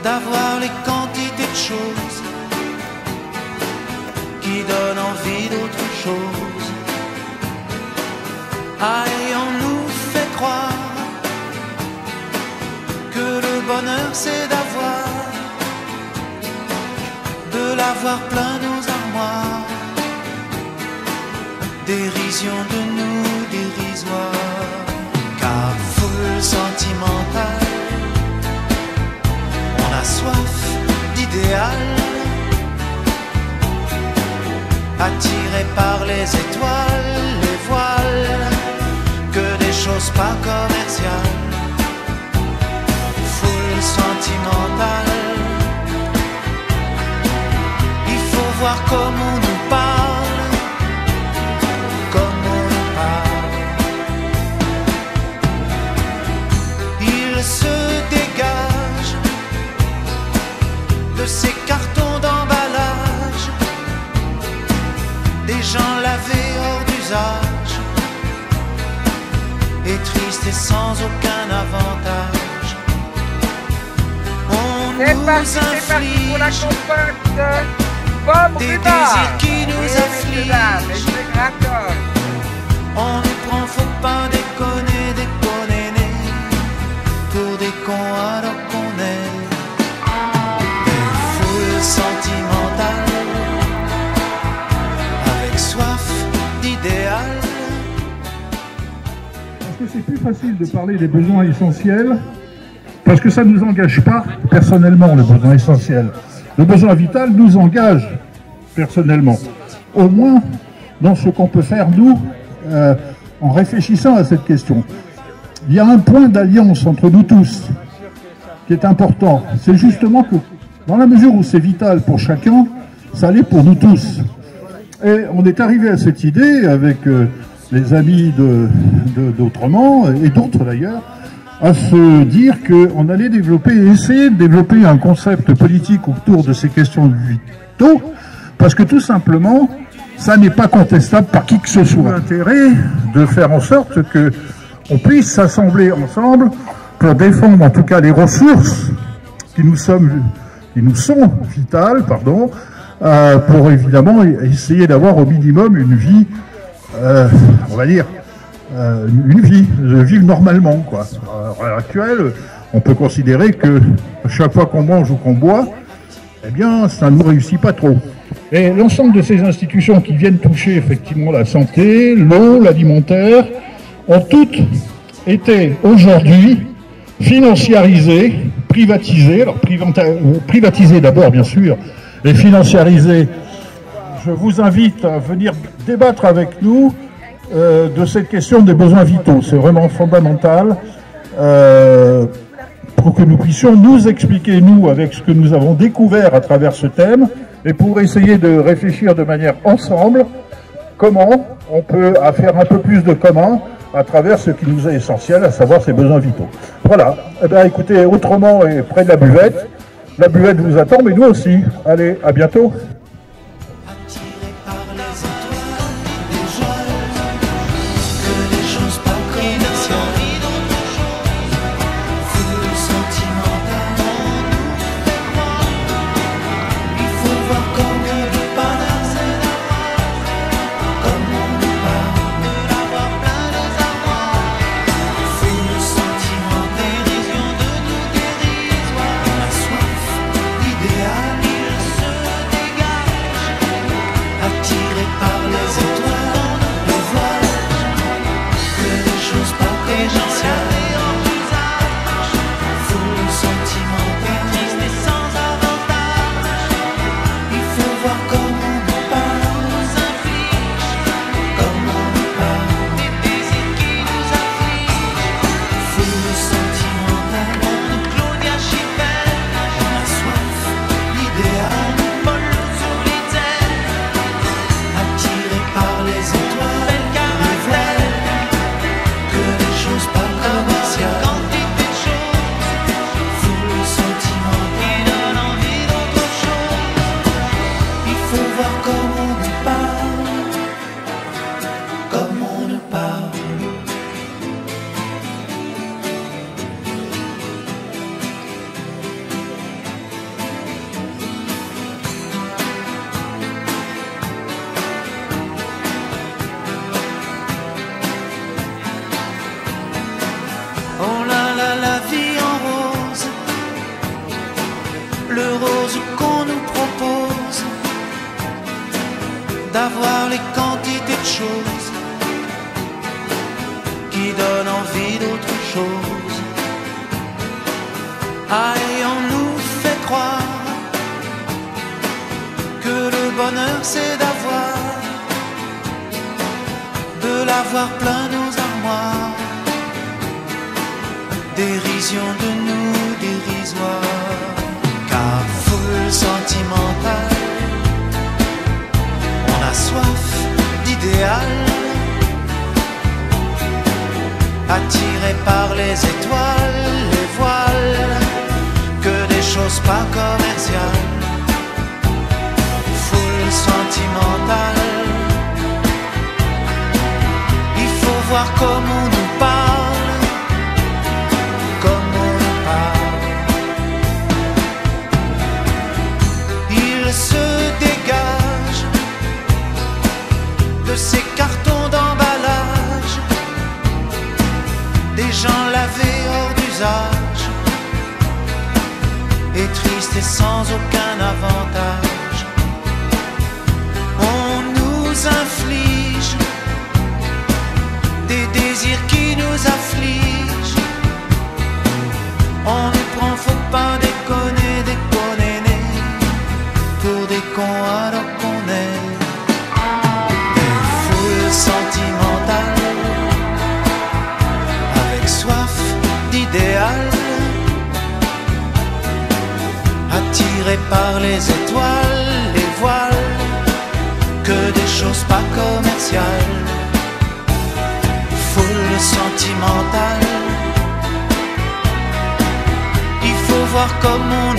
d'avoir les quantités de choses qui donnent envie d'autre chose. Ayons-nous fait croire que le bonheur c'est de l'avoir plein nos armoires. Dérision de nous dérisoire, car foule sentimentale, on a soif d'idéal, attiré par les étoiles, les voiles, que des choses pas commerciales. Foule sentimentale, il faut voir comment on nous parle, comme on nous parle. Il se dégage de ces cartons d'emballage, des gens lavés hors d'usage, et tristes et sans aucun avantage. On nous inflige des désirs qui nous affligent. On nous prend, faut pas déconner, déconner, pour des cons alors qu'on est des foules sentimentales, avec soif d'idéal. Parce que c'est plus facile de parler des besoins essentiels, parce que ça ne nous engage pas personnellement, le besoin essentiel. Le besoin vital nous engage personnellement, au moins dans ce qu'on peut faire nous, en réfléchissant à cette question. Il y a un point d'alliance entre nous tous qui est important, c'est justement que dans la mesure où c'est vital pour chacun, ça l'est pour nous tous. Et on est arrivé à cette idée avec les amis d'Autrement et d'autres d'ailleurs, à se dire qu'on allait essayer de développer un concept politique autour de ces questions vitaux, parce que tout simplement, ça n'est pas contestable par qui que ce soit. L'intérêt de faire en sorte qu'on puisse s'assembler ensemble pour défendre en tout cas les ressources qui nous sont vitales, pardon, pour évidemment essayer d'avoir au minimum une vie, on va dire, de vivre normalement, quoi. À l'heure actuelle, on peut considérer que chaque fois qu'on mange ou qu'on boit, eh bien, ça ne nous réussit pas trop. Et l'ensemble de ces institutions qui viennent toucher effectivement la santé, l'eau, l'alimentaire, ont toutes été aujourd'hui financiarisées, privatisées. Alors privatisées d'abord, bien sûr, et financiarisées. Je vous invite à venir débattre avec nous de cette question des besoins vitaux. C'est vraiment fondamental pour que nous puissions nous expliquer, nous, avec ce que nous avons découvert à travers ce thème, et pour essayer de réfléchir de manière ensemble comment on peut faire un peu plus de commun à travers ce qui nous est essentiel, à savoir ces besoins vitaux. Voilà. Eh bien, écoutez, Autrement est près de la buvette. La buvette vous attend, mais nous aussi. Allez, à bientôt. Idéal, il se dégage. d'avoir les quantités de choses qui donnent envie d'autre chose. Ah, et on nous fait croire que le bonheur c'est d'avoir, de l'avoir plein nos armoires. Dérision de nous dérisoire, car foule sentimentale, on a soif d'idéal, attiré par les étoiles, les voiles, que des choses pas commerciales. Foule sentimentale, il faut voir comment on nous parle, comme on nous parle. Il se dégage de ces cartons d'emballage, des gens lavés hors d'usage, et tristes et sans aucun avantage. On nous inflige des désirs qui nous affligent. On nous prend, faut pas déconner, déconner, pour des cons alors qu'on est des foules sentimentales, avec soif d'idéal, attirés par les étoiles, les voiles, que des choses pas commerciales. Foule sentimentale, il faut voir comment